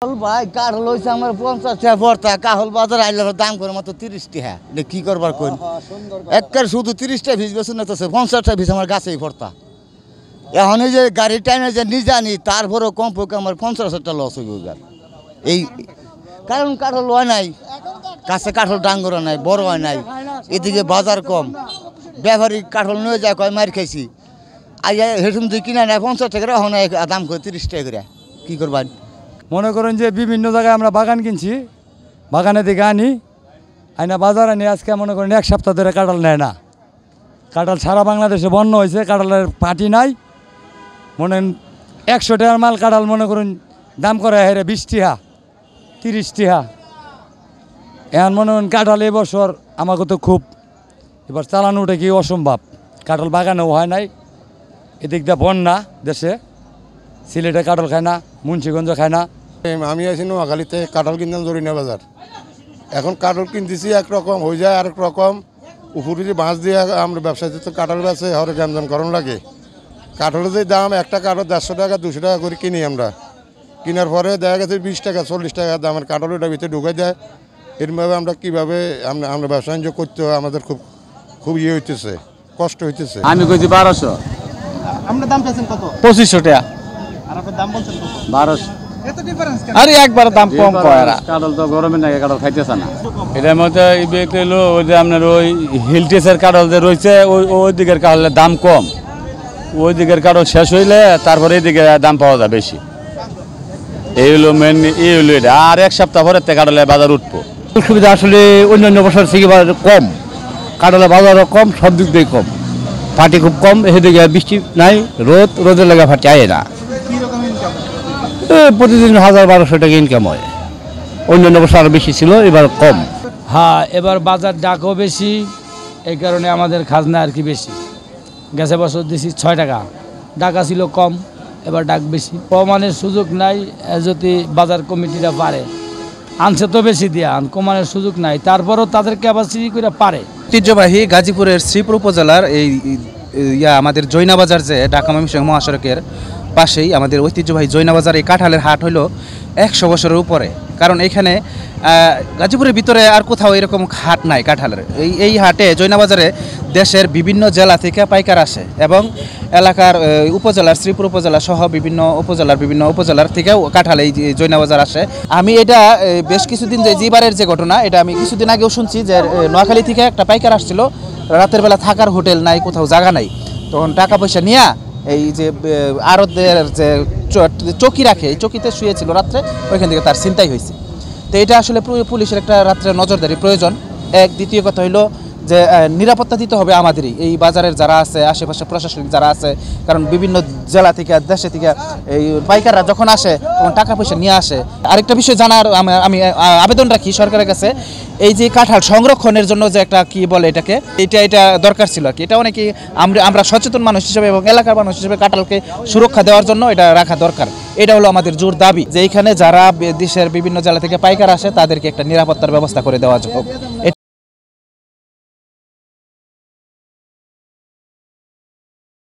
ভাই কাঠল হয়েছে আমার 50 টাকা ভর্তা, কাহল বাজার আইলে দাম করে মাত্র 30 টাকা। এটা কি করবার কোন একবার শুধু 30 টাকা ভিজ বেছে নিতেছে, 50 টাকা ভিজ আমার গাছেই ভর্তা। এখন এই যে গাড়ি টাইমে যে নিজে আনি তারপরেও কমপক্ষে আমার 50,000 টাকা লস হইব। এই কারণ কাঠল হয় নাই, কাছে কাঠল ডাঙ্গরা নাই, বড় হয় নাই, এদিকে বাজার কম, ব্যবহারিক কাঠল নিয়ে যায় কয় মার খাইছি আইয়া হেসুম তুই কিনা নেয় 50 টাকা, এখন দাম করে 30 টাকা করে। কী করবেন? মনে করেন যে বিভিন্ন জায়গায় আমরা বাগান কিনছি, বাগানে থেকে আনি আইনা বাজারে নিয়ে আজকে মনে করেন এক সপ্তাহ ধরে কাঁঠাল নেয় না। কাঁঠাল সারা বাংলাদেশে বন্ধ হয়েছে, কাঁঠালের পাটি নাই। মনে 100 টাকার মাল কাঁঠাল মনে করুন দাম করে হেরে 20 টাকা 30 টাকা। এখন মনে করেন কাঁঠাল এবছর আমাকে তো খুব এবার চালানো ওটা কি অসম্ভব। কাঁঠাল বাগানেও হয় নাই, এদিক দিয়ে বন্যা দেশে, সিলেটে কাঁঠাল খায় না, মুন্সিগঞ্জ খায় না। আমি আছি নোয়াখালীতে, কাঁঠাল কিনতাম জরিনা বাজার। এখন কাঁঠাল কিনতেছি একরকম হয়ে যায় আরেক রকম। উপরে যে বাঁশ দিয়ে আমরা ব্যবসায়ী তো কাঁঠাল বেছে হরে জামজাম করণ লাগে। কাঁঠালের যে দাম, একটা কাঁঠাল 150 টাকা 200 টাকা করে কিনি আমরা। কেনার পরে দেখা গেছে 20 টাকা 40 টাকা দামের কাঁঠাল ওটার ভিতরে ঢুকে যায়। এরভাবে আমরা কীভাবে আমরা ব্যবসা বাণিজ্য করতে হয়, আমাদের খুব ইয়ে হইতেছে, কষ্ট হইতেছে। আমি কইছি 1200। আপনার দাম চাইছেন কত? 2500 টাকা। আর আপনার দাম বলছেন কত? 1200। এত ডিফারেন্স কেন? আরে একবার দাম কম কয় এরা। কাঁঠাল তো গরমের নাকি কাঁঠাল খাইতেছে না। এটার মধ্যে হলো ওই যে আপনার ওই হিলটেসের কাঁঠাল যে রয়েছে ওই দিকের কাঁঠালের দাম কম। ওই দিকের কাঁঠাল শেষ হইলে তারপরে এদিকে দাম পাওয়া যায় বেশি। এই হলো মেন, এই হলো এটা। আর এক সপ্তাহ পরে কাঁঠালের বাজার উঠবো। সুবিধা আসলে অন্যান্য বছর থেকে কম, কাঁঠালের বাজারও কম, সব দিক দিয়ে কম। ফাটি খুব কম, এদিকে বৃষ্টি নাই, রোদের লাগা ফাটি আয় না। প্রতিদিন 1000-1200 টাকা ইনকাম হয়। অন্যান্য বছর আরও বেশি ছিল, এবার কম। হ্যাঁ, এবার বাজার ডাকও বেশি, এই কারণে আমাদের খাজনা আর কি বেশি। গেছে বছর দিছি 6 টাকা, ডাকা ছিল কম, এবার ডাক বেশি। কমানোর সুযোগ নাই, যদি বাজার কমিটিরা পারে। আনছে তো বেশি দিয়া, কমানোর সুযোগ নাই, তারপরও তাদের ক্যাপাসিটি করে পারে। ঐতিহ্যবাহী গাজীপুরের শ্রীপুর উপজেলার এই আমাদের জৈনা বাজার, যে ঢাকা ময়মনসিংহ মহাসড়কের পাশেই আমাদের ঐতিহ্যবাহী জৈনা বাজার। এই কাঁঠালের হাট হলো 100 বছরের উপরে, কারণ এখানে গাজীপুরের ভিতরে আর কোথাও এরকম হাট নাই কাঁঠালের। এই হাটে জৈনা বাজারে দেশের বিভিন্ন জেলা থেকে পাইকার আসে এবং এলাকার উপজেলার শ্রীপুর উপজেলা সহ বিভিন্ন উপজেলার থেকেও কাঁঠাল এই জৈনা বাজার আসে। আমি এটা বেশ কিছুদিন যেবারের যে ঘটনা, এটা আমি কিছুদিন আগেও শুনছি যে নোয়াখালী থেকে একটা পাইকার আসছিল, রাতের বেলা থাকার হোটেল নাই, কোথাও জায়গা নাই, তখন টাকা পয়সা নিয়ে এই যে আড়তের যে চৌকি রাখে, এই চৌকিতে শুয়েছিল রাত্রে, ওইখান থেকে তার ছিনতাই হয়েছে। তো এটা আসলে পুলিশের একটা রাত্রে নজরদারি প্রয়োজন। দ্বিতীয় কথা হইলো যে নিরাপত্তা দিতে হবে আমাদেরই, এই বাজারের যারা আছে, আশেপাশে প্রশাসনিক যারা আছে, কারণ বিভিন্ন জেলা থেকে দেশে থেকে এই পাইকাররা যখন আসে তখন টাকা পয়সা নিয়ে আসে। আরেকটা বিষয় জানার আমি আবেদন রাখি সরকারের কাছে, এই যে কাঁঠাল সংরক্ষণের জন্য যে একটা কি বলে এটাকে, এটা দরকার ছিল আর কি। এটা অনেকে আমরা সচেতন মানুষ হিসেবে এবং এলাকার মানুষ হিসেবে কাঁঠালকে সুরক্ষা দেওয়ার জন্য এটা রাখা দরকার। এটা হলো আমাদের জোর দাবি যে এইখানে যারা দেশের বিভিন্ন জেলা থেকে পাইকার আসে তাদেরকে একটা নিরাপত্তার ব্যবস্থা করে দেওয়া হোক।